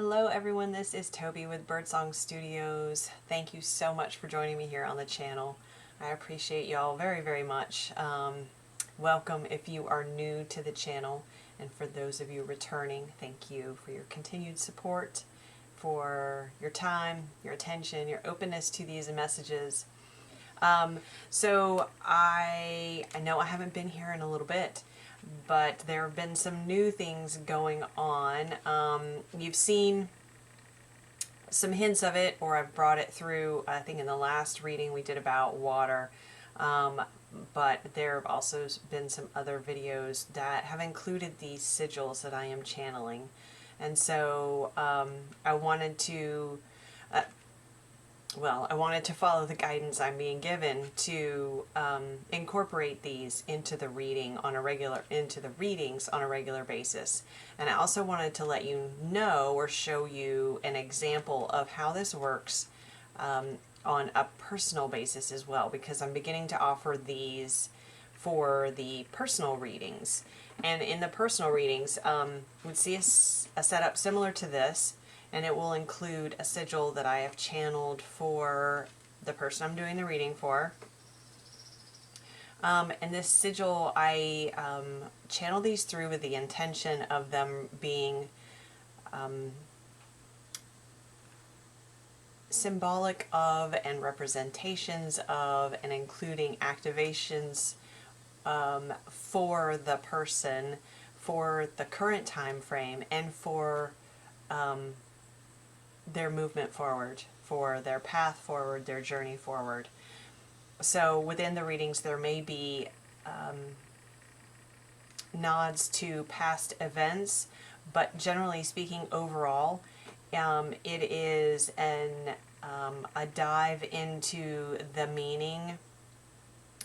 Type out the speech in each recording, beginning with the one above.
Hello everyone, this is Toby with Birdsong Studios. Thank you so much for joining me here on the channel. I appreciate y'all very, very much. Welcome if you are new to the channel, and for those of you returning, thank you for your continued support, for your time, your attention, your openness to these messages. So I know I haven't been here in a little bit, but there have been some new things going on. You've seen some hints of it, or I've brought it through, I think in the last reading we did about water, but there have also been some other videos that have included these sigils that I am channeling. And so I wanted to follow the guidance I'm being given to incorporate these into the readings on a regular basis. And I also wanted to let you know or show you an example of how this works on a personal basis as well, because I'm beginning to offer these for the personal readings. And in the personal readings, we'd see a setup similar to this, and it will include a sigil that I have channeled for the person I'm doing the reading for. And this sigil, I channel these through with the intention of them being symbolic of and representations of and including activations for the person, for the current time frame, and for their movement forward, for their path forward, their journey forward. So within the readings there may be nods to past events, but generally speaking overall it is a dive into the meaning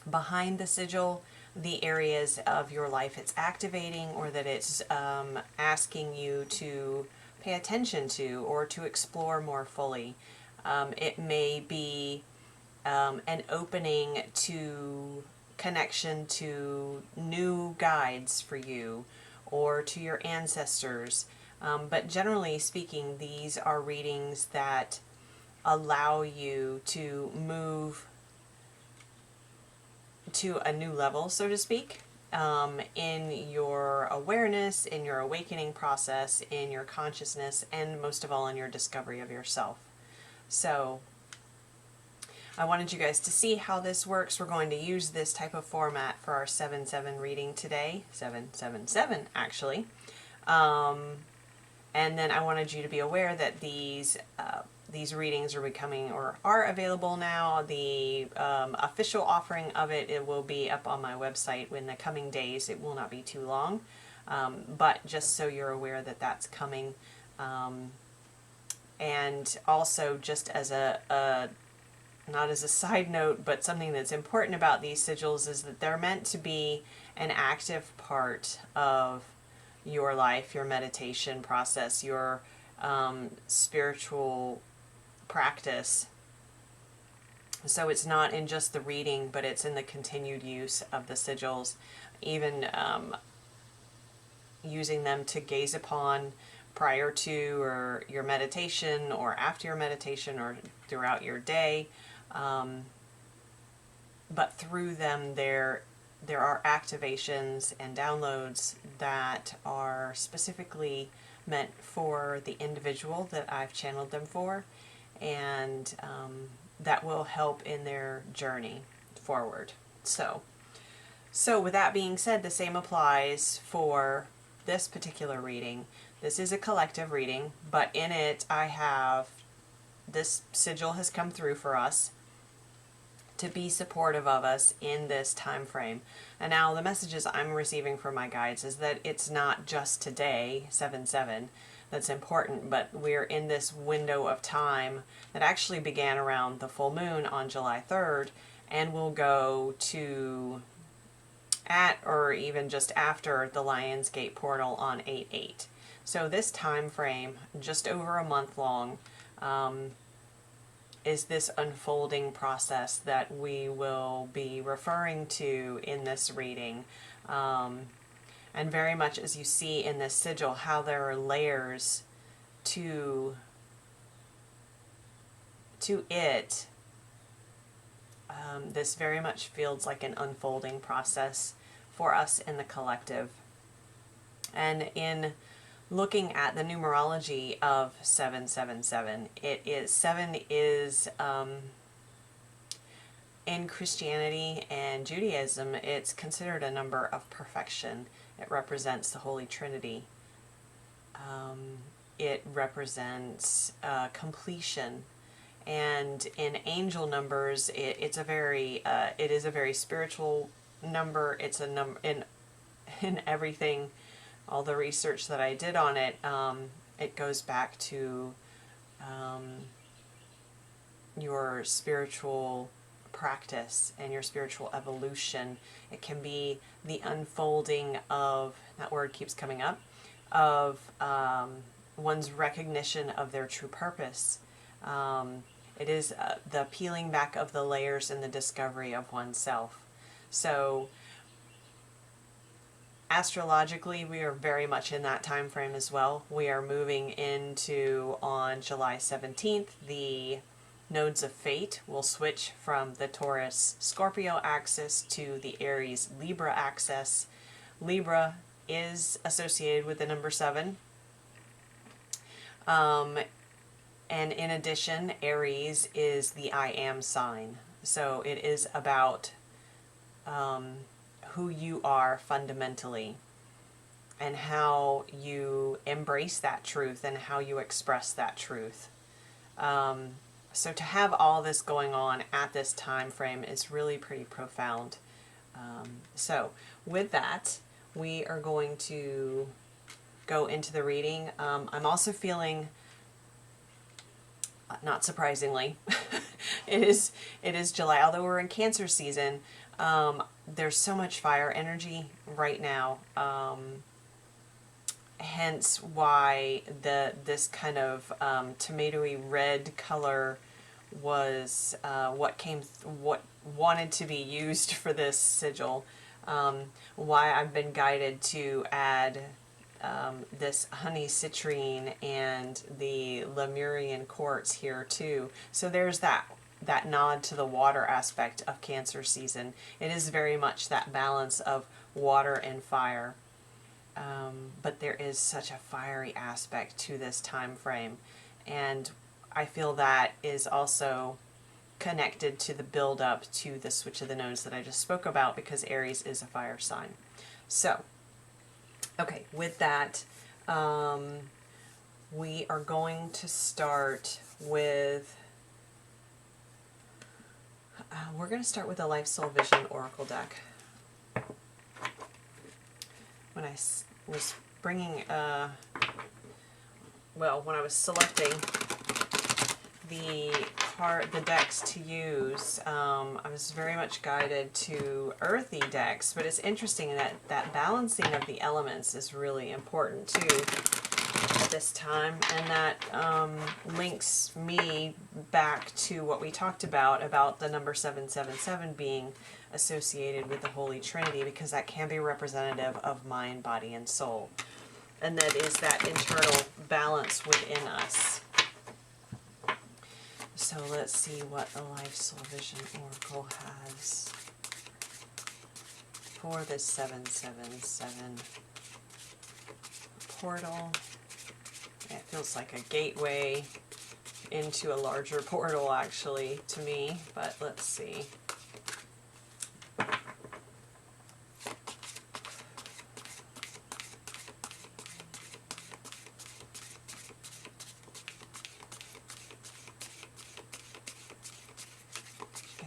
behind the sigil, the areas of your life it's activating, or that it's asking you to pay attention to or to explore more fully. It may be an opening to connection to new guides for you or to your ancestors. But generally speaking, these are readings that allow you to move to a new level, so to speak, in your awareness, in your awakening process, in your consciousness, and most of all in your discovery of yourself. So I wanted you guys to see how this works. We're going to use this type of format for our 7/7 reading today, 7/7/7 actually. And then I wanted you to be aware that these readings are becoming, or are available now. The official offering of it will be up on my website in the coming days. It will not be too long, but just so you're aware that that's coming. And also, just as not as a side note, but something that's important about these sigils is that they're meant to be an active part of your life, your meditation process, your spiritual practice. So it's not in just the reading, but it's in the continued use of the sigils, even using them to gaze upon prior to or your meditation, or after your meditation, or throughout your day. But through them there are activations and downloads that are specifically meant for the individual that I've channeled them for, and that will help in their journey forward. So with that being said, the same applies for this particular reading. This is a collective reading, but in it I have, this sigil has come through for us to be supportive of us in this time frame. And now the messages I'm receiving from my guides is that it's not just today, 7/7, that's important, but we're in this window of time that actually began around the full moon on July 3rd and will go to at or even just after the Lionsgate portal on 8/8. So this time frame, just over a month long, is this unfolding process that we will be referring to in this reading. And very much as you see in this sigil, how there are layers to it, this very much feels like an unfolding process for us in the collective. And in looking at the numerology of 777, seven is in Christianity and Judaism, it's considered a number of perfection. It represents the Holy Trinity. It represents completion. And in angel numbers, it is a very spiritual number. It's a number in everything. All the research that I did on it, it goes back to your spiritual practice and your spiritual evolution. It can be the unfolding of, that word keeps coming up, of one's recognition of their true purpose. It is the peeling back of the layers and the discovery of oneself. So astrologically, we are very much in that time frame as well. We are moving into, on July 17th, the nodes of fate will switch from the Taurus-Scorpio axis to the Aries-Libra axis. Libra is associated with the number 7. And in addition, Aries is the I am sign. So it is about who you are fundamentally and how you embrace that truth and how you express that truth. So to have all this going on at this time frame is really pretty profound. So with that, we are going to go into the reading. I'm also feeling, not surprisingly, it is July. Although we're in Cancer season, there's so much fire energy right now. Hence why this kind of tomatoey red color was what wanted to be used for this sigil. Why I've been guided to add this honey citrine and the Lemurian quartz here too. So there's that nod to the water aspect of Cancer season. It is very much that balance of water and fire. But there is such a fiery aspect to this time frame, and I feel that is also connected to the build up to the switch of the nodes that I just spoke about, because Aries is a fire sign. So okay, with that, we are going to start with we're going to start with the Life Soul Vision Oracle deck. When I was bringing, when I was selecting the decks to use, I was very much guided to earthy decks, but it's interesting that balancing of the elements is really important too at this time, and that links me back to what we talked about the number 777 being associated with the Holy Trinity, because that can be representative of mind, body, and soul. And that is that internal balance within us. So let's see what the Life Soul Vision Oracle has for this 777 portal. It feels like a gateway into a larger portal, actually, to me, but let's see.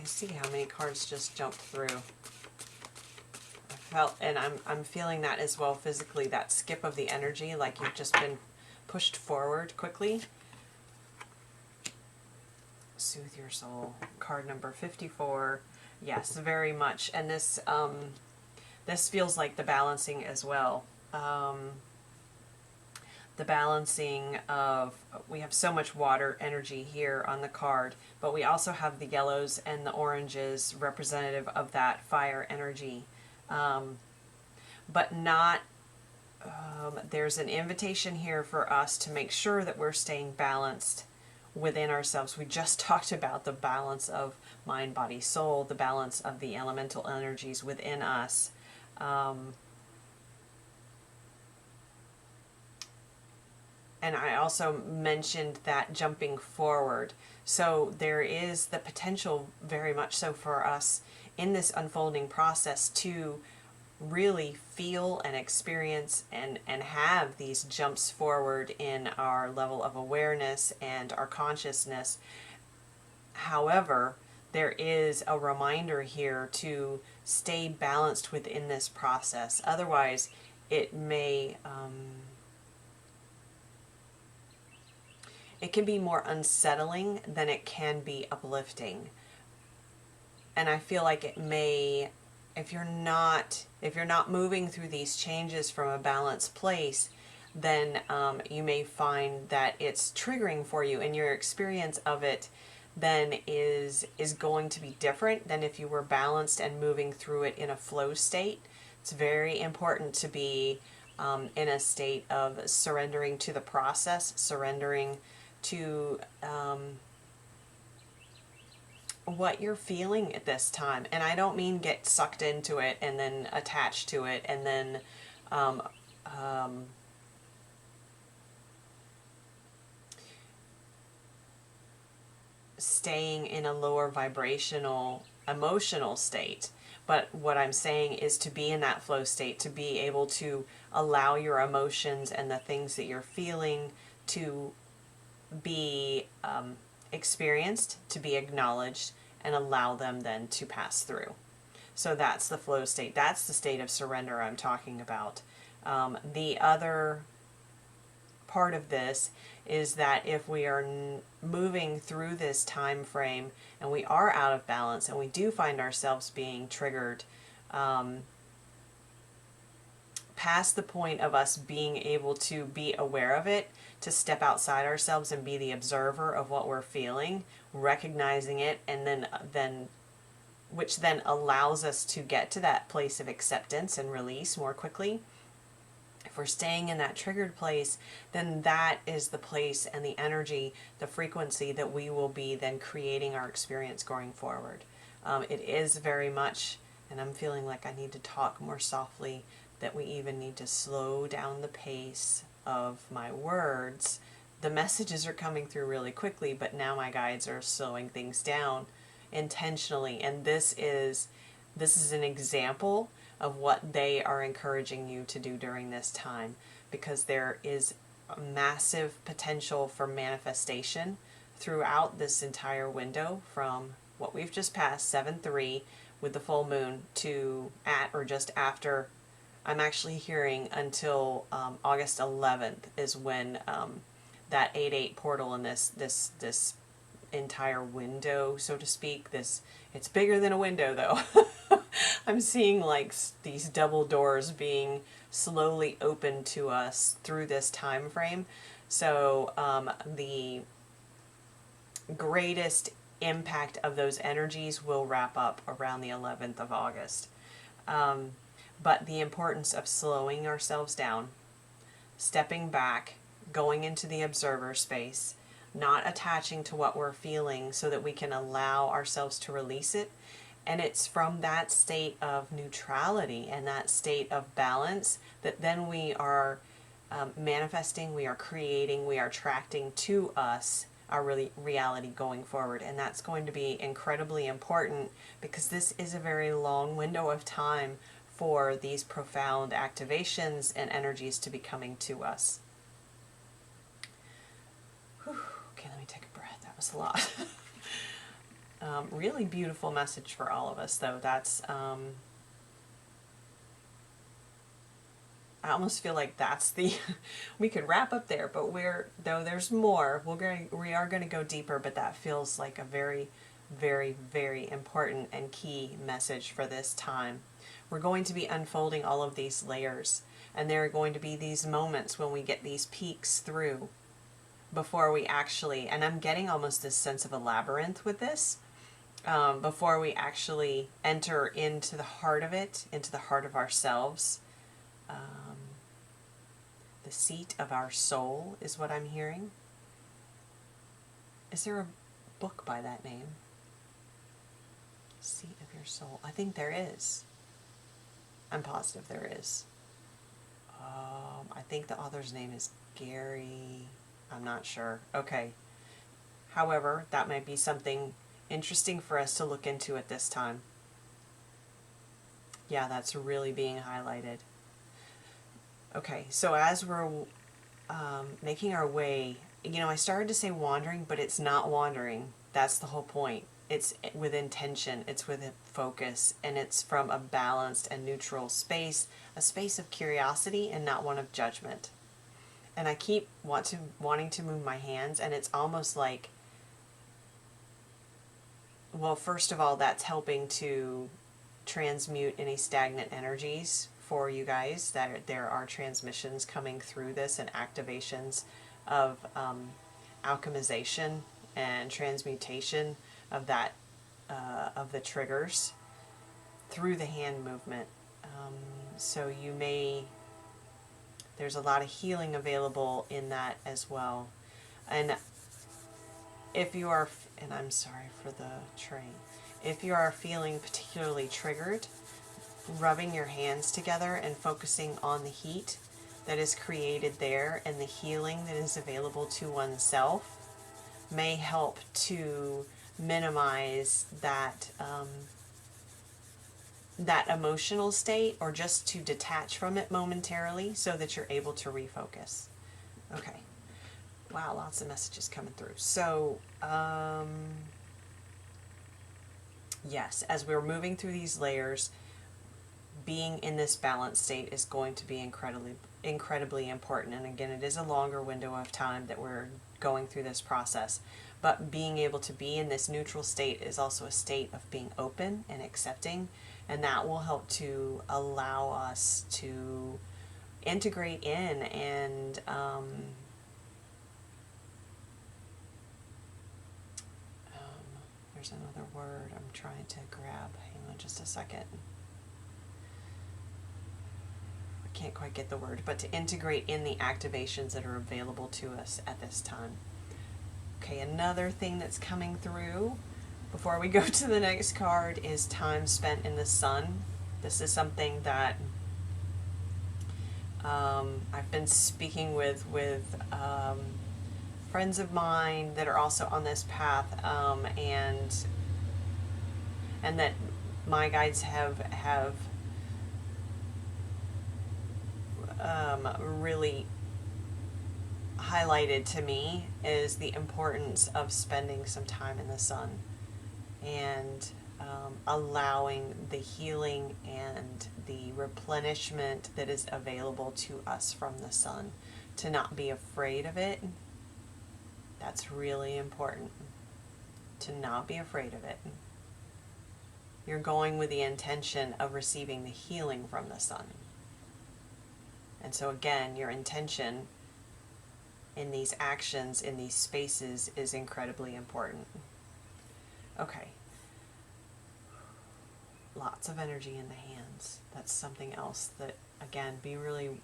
See how many cards just jumped through. I felt, and I'm feeling that as well physically, that skip of the energy, like you've just been pushed forward quickly. Soothe your soul. Card number 54. Yes, very much. And this this feels like the balancing as well. The balancing of, we have so much water energy here on the card, but we also have the yellows and the oranges representative of that fire energy, but not there's an invitation here for us to make sure that we're staying balanced within ourselves. We just talked about the balance of mind, body, soul, the balance of the elemental energies within us. And I also mentioned that jumping forward. So there is the potential, very much so, for us in this unfolding process to really feel and experience and have these jumps forward in our level of awareness and our consciousness. However, there is a reminder here to stay balanced within this process. Otherwise, it may it can be more unsettling than it can be uplifting. And I feel like it may, if you're not moving through these changes from a balanced place, then you may find that it's triggering for you, and your experience of it then is going to be different than if you were balanced and moving through it in a flow state. It's very important to be in a state of surrendering to the process, surrendering to what you're feeling at this time. And I don't mean get sucked into it and then attached to it and then staying in a lower vibrational emotional state. But what I'm saying is to be in that flow state, to be able to allow your emotions and the things that you're feeling to be experienced, to be acknowledged, and allow them then to pass through. So that's the flow state. That's the state of surrender I'm talking about. The other part of this is that if we are moving through this time frame and we are out of balance and we do find ourselves being triggered past the point of us being able to be aware of it, to step outside ourselves and be the observer of what we're feeling, recognizing it, and then which then allows us to get to that place of acceptance and release more quickly. If we're staying in that triggered place, then that is the place and the energy, the frequency that we will be then creating our experience going forward. It is very much, and I'm feeling like I need to talk more softly, that we even need to slow down the pace of my words. The messages are coming through really quickly, but now my guides are slowing things down intentionally, and this is an example of what they are encouraging you to do during this time, because there is a massive potential for manifestation throughout this entire window from what we've just passed, 7/3 with the full moon, to at or just after. I'm actually hearing until August 11th is when that 8/8 portal in this entire window, so to speak. It's bigger than a window, though. I'm seeing like these double doors being slowly opened to us through this time frame. So the greatest impact of those energies will wrap up around the 11th of August. But the importance of slowing ourselves down, stepping back, going into the observer space, not attaching to what we're feeling so that we can allow ourselves to release it. And it's from that state of neutrality and that state of balance that then we are manifesting, we are creating, we are attracting to us our reality going forward. And that's going to be incredibly important, because this is a very long window of time for these profound activations and energies to be coming to us. Whew. Okay, let me take a breath. That was a lot. Really beautiful message for all of us, though. That's I almost feel like that's the we could wrap up there, but there's more. We are going to go deeper, but that feels like a very, very, very important and key message for this time. We're going to be unfolding all of these layers, and there are going to be these moments when we get these peeks through before we actually, and I'm getting almost this sense of a labyrinth with this, before we actually enter into the heart of it, into the heart of ourselves. The seat of our soul is what I'm hearing. Is there a book by that name? Seat of your soul. I think there is. I'm positive there is. I think the author's name is Gary. I'm not sure. Okay. However, that might be something interesting for us to look into at this time. Yeah, that's really being highlighted. Okay, so as we're making our way, I started to say wandering, but it's not wandering. That's the whole point. It's with intention, it's with focus, and it's from a balanced and neutral space, a space of curiosity and not one of judgment. And I keep wanting to move my hands, and it's almost like, well, first of all, that's helping to transmute any stagnant energies for you guys. That there are transmissions coming through this and activations of alchemization and transmutation of that of the triggers through the hand movement. So there's a lot of healing available in that as well. And if you are, and I'm sorry for the train, if you are feeling particularly triggered, rubbing your hands together and focusing on the heat that is created there and the healing that is available to oneself may help to minimize that that emotional state, or just to detach from it momentarily so that you're able to refocus. Okay. Wow, lots of messages coming through. So, yes, as we're moving through these layers, being in this balanced state is going to be incredibly important. And again, it is a longer window of time that we're going through this process. But being able to be in this neutral state is also a state of being open and accepting, and that will help to allow us to integrate in and there's another word I'm trying to grab. Hang on just a second. I can't quite get the word, but to integrate in the activations that are available to us at this time. Okay, another thing that's coming through before we go to the next card is time spent in the sun. This is something that I've been speaking with friends of mine that are also on this path, and that my guides have really highlighted to me, is the importance of spending some time in the sun and allowing the healing and the replenishment that is available to us from the sun, to not be afraid of it. That's really important, to not be afraid of it. You're going with the intention of receiving the healing from the sun. And so again, your intention in these actions, in these spaces, is incredibly important. Okay. Lots of energy in the hands. That's something else that, again, be really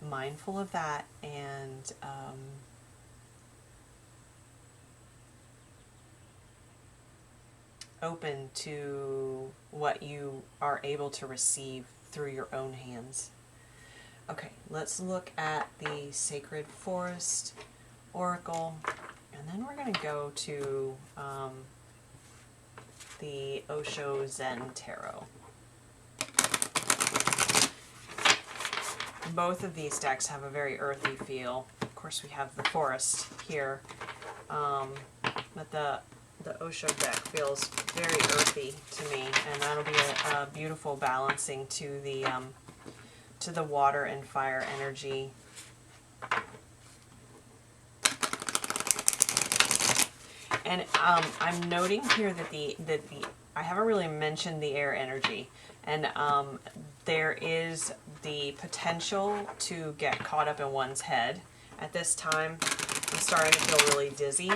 mindful of that, and open to what you are able to receive through your own hands. Okay, let's look at the Sacred Forest Oracle, and then we're going to go to the Osho Zen Tarot. Both of these decks have a very earthy feel. Of course, we have the forest here, but the Osho deck feels very earthy to me, and that'll be a beautiful balancing to the water and fire energy. And I'm noting here that I haven't really mentioned the air energy, and there is the potential to get caught up in one's head at this time. I'm starting to feel really dizzy.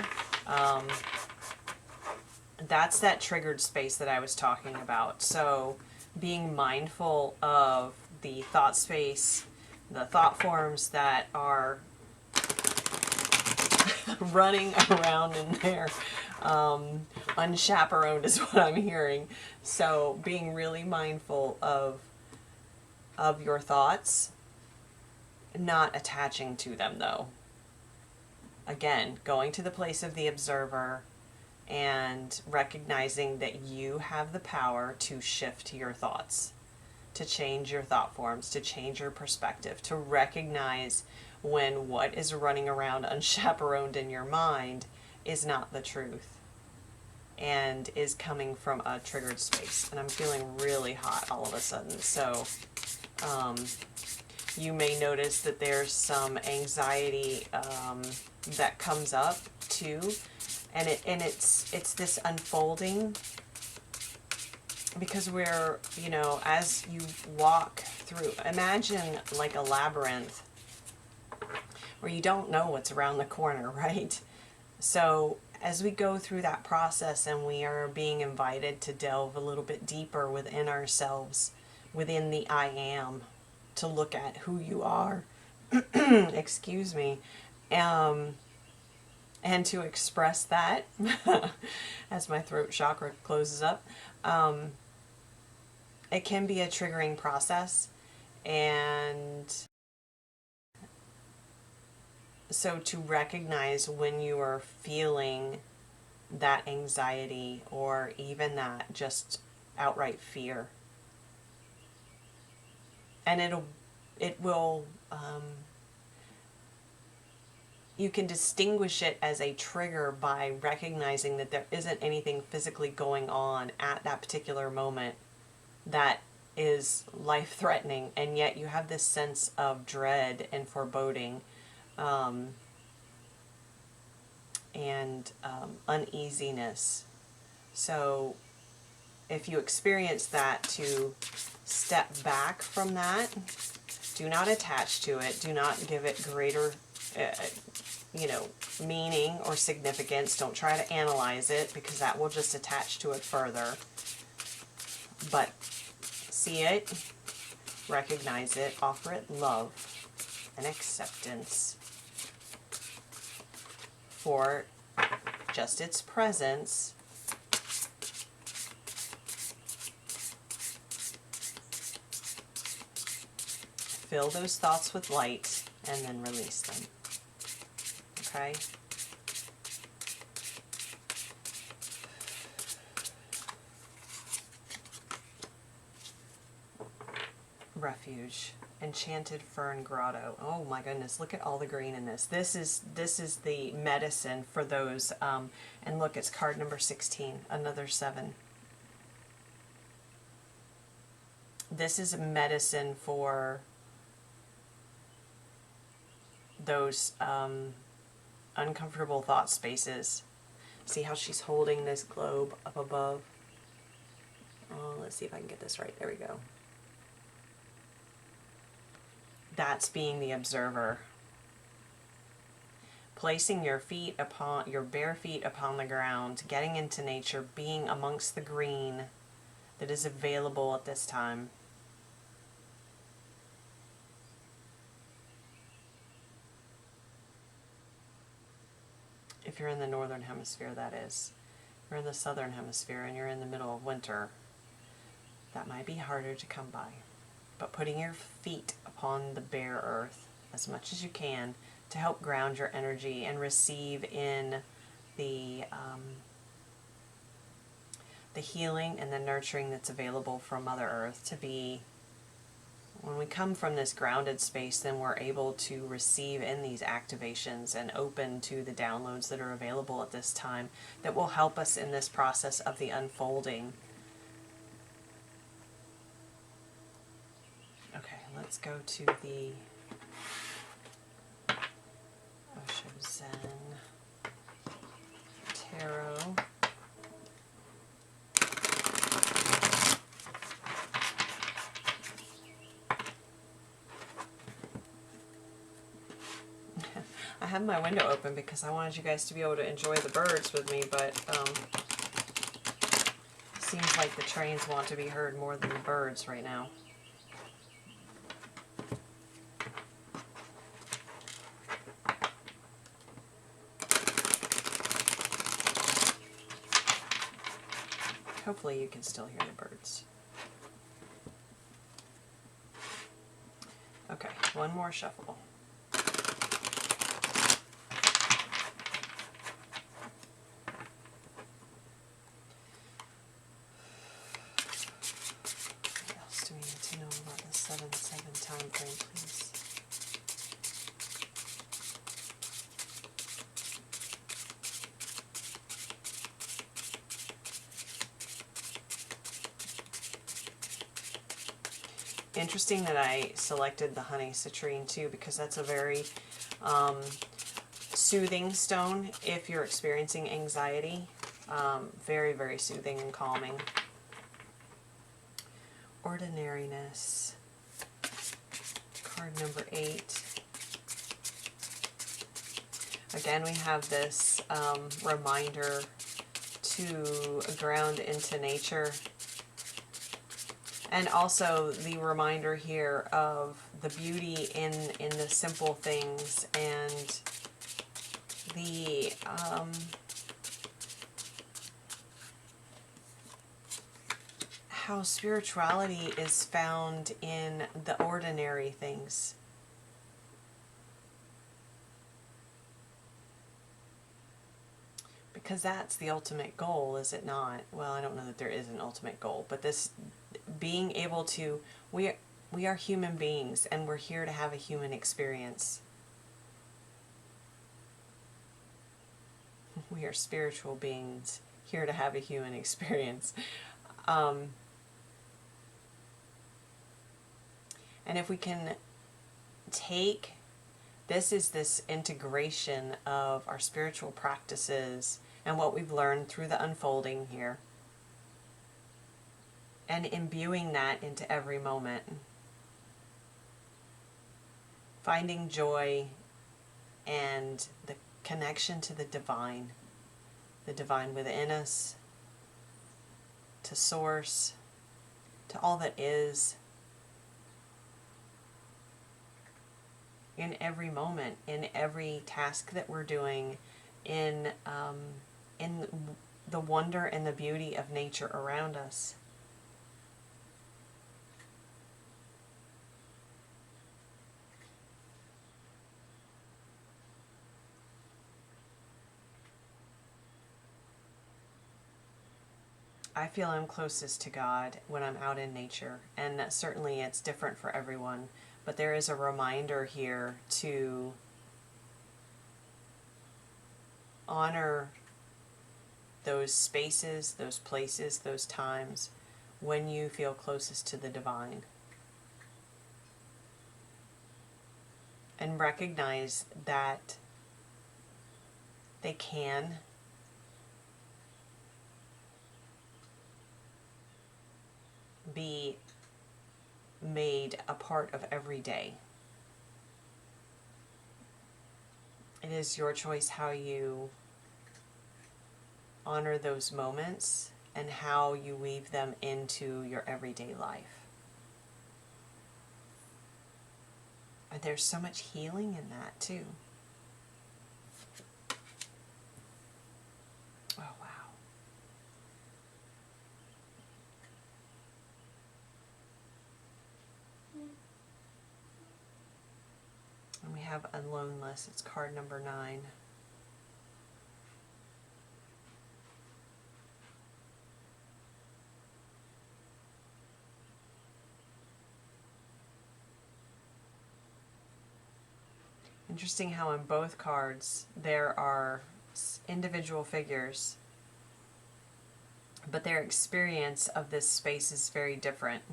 That's that triggered space that I was talking about. So being mindful of the thought space, the thought forms that are running around in there unchaperoned is what I'm hearing. So being really mindful of your thoughts, not attaching to them though. Again, going to the place of the observer and recognizing that you have the power to shift your thoughts, to change your thought forms, to change your perspective, to recognize when what is running around unchaperoned in your mind is not the truth and is coming from a triggered space. And I'm feeling really hot all of a sudden. So you may notice that there's some anxiety that comes up too, and it's this unfolding, because we're, you know, as you walk through, imagine like a labyrinth where you don't know what's around the corner, right? So as we go through that process and we are being invited to delve a little bit deeper within ourselves, within the I am, to look at who you are, excuse me, and to express that as my throat chakra closes up, it can be a triggering process. And so to recognize when you are feeling that anxiety or even that just outright fear, and it will you can distinguish it as a trigger by recognizing that there isn't anything physically going on at that particular moment that is life-threatening, and yet you have this sense of dread and foreboding and uneasiness. So if you experience that, to step back from that, do not attach to it, do not give it greater meaning or significance. Don't try to analyze it, because that will just attach to it further. But see it, recognize it, offer it love and acceptance for just its presence. Fill those thoughts with light and then release them. Okay? Refuge. Enchanted Fern Grotto. Oh my goodness, look at all the green in this. This is the medicine for those, and look, it's card number 16, another 7. This is a medicine for those uncomfortable thought spaces. See how she's holding this globe up above? Oh, let's see if I can get this right. There we go. That's being the observer. Placing your feet upon, your bare feet upon the ground, getting into nature, being amongst the green that is available at this time. If you're in the northern hemisphere, that is. If you're in the southern hemisphere and you're in the middle of winter, that might be harder to come by. But putting your feet upon the bare earth as much as you can to help ground your energy and receive in the healing and the nurturing that's available from Mother Earth. To be, when we come from this grounded space, then we're able to receive in these activations and open to the downloads that are available at this time that will help us in this process of the unfolding. Okay, let's go to the Osho Zen Tarot. I have my window open because I wanted you guys to be able to enjoy the birds with me, but seems like the trains want to be heard more than the birds right now. Hopefully you can still hear the birds. Okay, one more shuffle. What else do we need to know about the 7/7 time frame, please? Interesting that I selected the honey citrine too, because that's a very soothing stone if you're experiencing anxiety. Very, very soothing and calming. Ordinariness. Card number 8. Again, we have this reminder to ground into nature. And also the reminder here of the beauty in the simple things, and the how spirituality is found in the ordinary things. Because that's the ultimate goal, is it not? Well, I don't know that there is an ultimate goal, but this being able to, we are human beings, and we're here to have a human experience. We are spiritual beings here to have a human experience. And if we can take, this is this integration of our spiritual practices and what we've learned through the unfolding here, and imbuing that into every moment. Finding joy and the connection to the divine within us, to source, to all that is, in every moment, in every task that we're doing, in the wonder and the beauty of nature around us. I feel I'm closest to God when I'm out in nature, and certainly it's different for everyone, but there is a reminder here to honor those spaces, those places, those times when you feel closest to the divine. And recognize that they can be made a part of every day. It is your choice how you honor those moments and how you weave them into your everyday life. And there's so much healing in that too. Oh, wow. And we have Aloneness. It's card number 9. Interesting how in both cards there are individual figures, but their experience of this space is very different.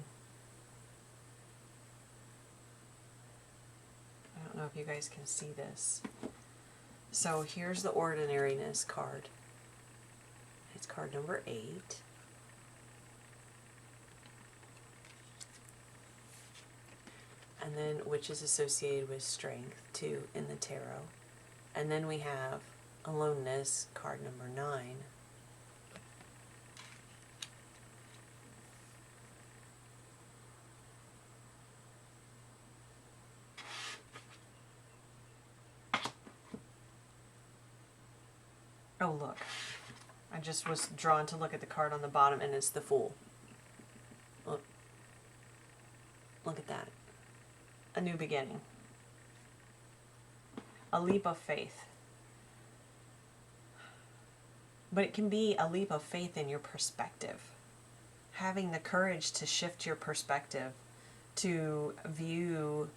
I don't know if you guys can see this. So here's the Ordinariness card. It's card number 8. And then, which is associated with strength too in the tarot. And then we have Aloneness, card number 9. Oh, look. I just was drawn to look at the card on the bottom, and it's the Fool. Look, look at that. A new beginning. A leap of faith. But it can be a leap of faith in your perspective. Having the courage to shift your perspective, to view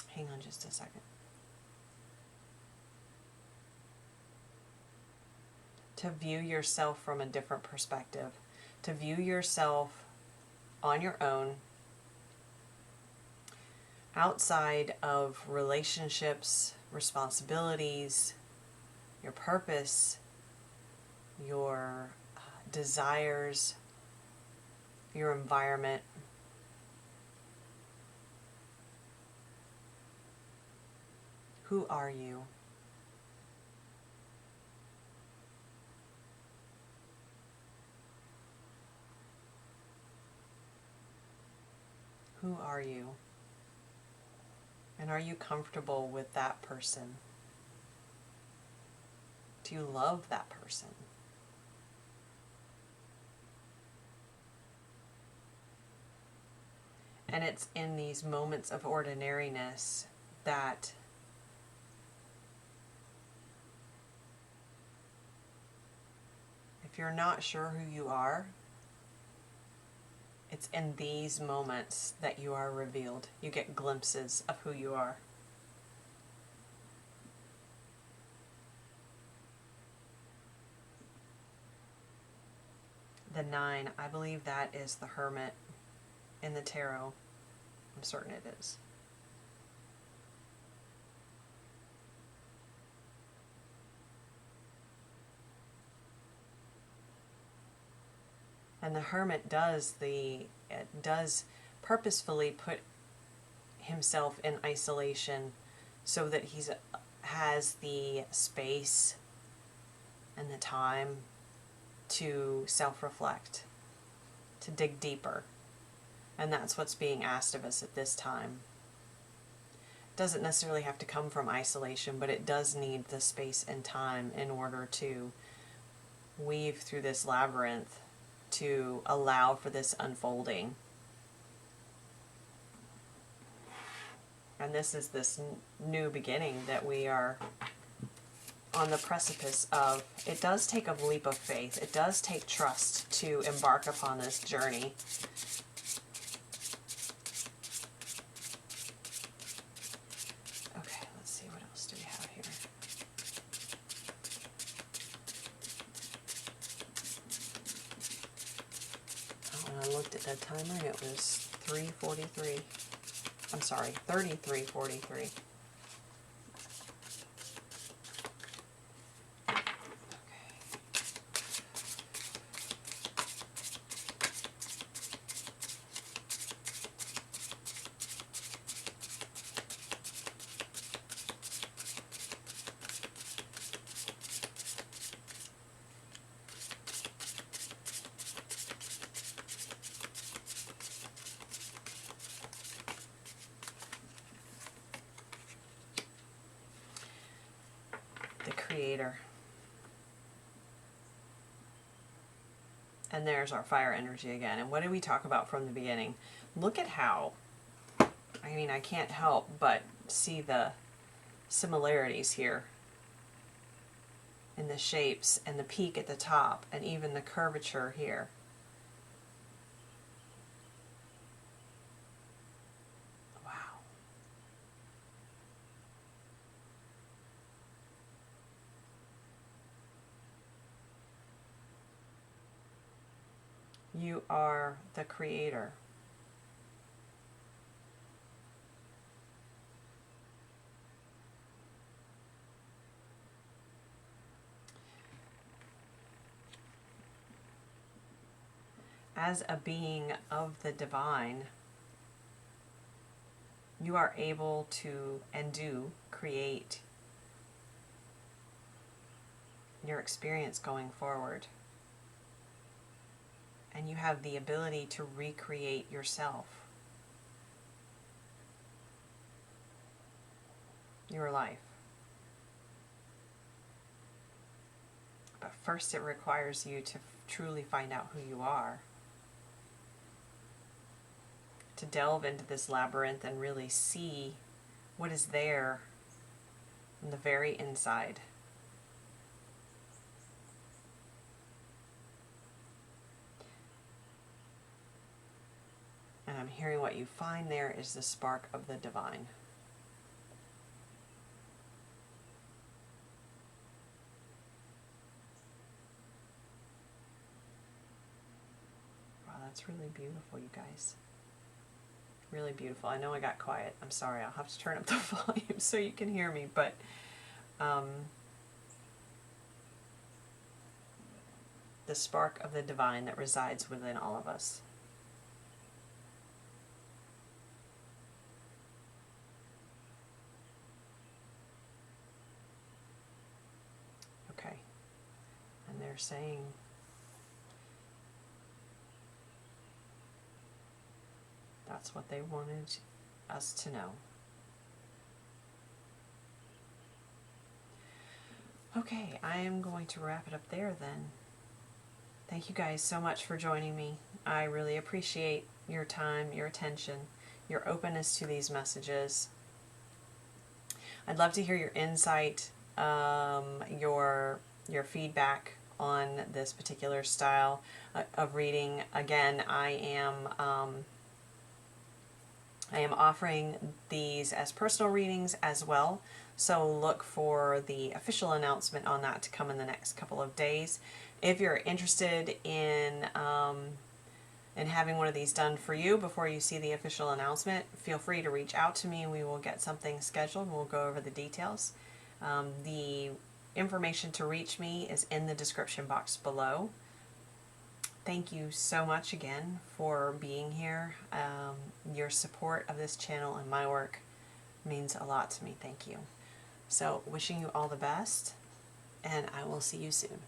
hang on just a second. To view yourself from a different perspective. To view yourself on your own, outside of relationships, responsibilities, your purpose, your desires, your environment. Who are you? Who are you? And are you comfortable with that person? Do you love that person? And it's in these moments of ordinariness that if you're not sure who you are, it's in these moments that you are revealed. You get glimpses of who you are. The 9, I believe that is the Hermit in the tarot. I'm certain it is. And the Hermit does purposefully put himself in isolation so that he has the space and the time to self-reflect, to dig deeper. And that's what's being asked of us at this time. It doesn't necessarily have to come from isolation, but it does need the space and time in order to weave through this labyrinth, to allow for this unfolding. And this is this new beginning that we are on the precipice of. It does take a leap of faith. It does take trust to embark upon this journey. Okay, let's see, what else do we have here? When I looked at that timer, it was 3:43. I'm sorry, 33:43. The Creator. And there's our fire energy again. And what did we talk about from the beginning? Look at how, I mean, I can't help but see the similarities here in the shapes and the peak at the top and even the curvature here. Wow. You are the creator. As a being of the divine, you are able to and do create your experience going forward. And you have the ability to recreate yourself. your life. But first it requires you to truly find out who you are. To delve into this labyrinth and really see what is there on the very inside. And I'm hearing what you find there is the spark of the divine. Wow, that's really beautiful, you guys. Really beautiful. I know I got quiet. I'm sorry. I'll have to turn up the volume so you can hear me, but the spark of the divine that resides within all of us. Okay. And they're saying that's what they wanted us to know. Okay, I am going to wrap it up there then. Thank you guys so much for joining me. I really appreciate your time, your attention, your openness to these messages. I'd love to hear your insight, your feedback on this particular style of reading. Again, I am offering these as personal readings as well, so look for the official announcement on that to come in the next couple of days. If you're interested in having one of these done for you before you see the official announcement, feel free to reach out to me and we will get something scheduled and we'll go over the details. The information to reach me is in the description box below. Thank you so much again for being here. Your support of this channel and my work means a lot to me. Thank you. So, wishing you all the best, and I will see you soon.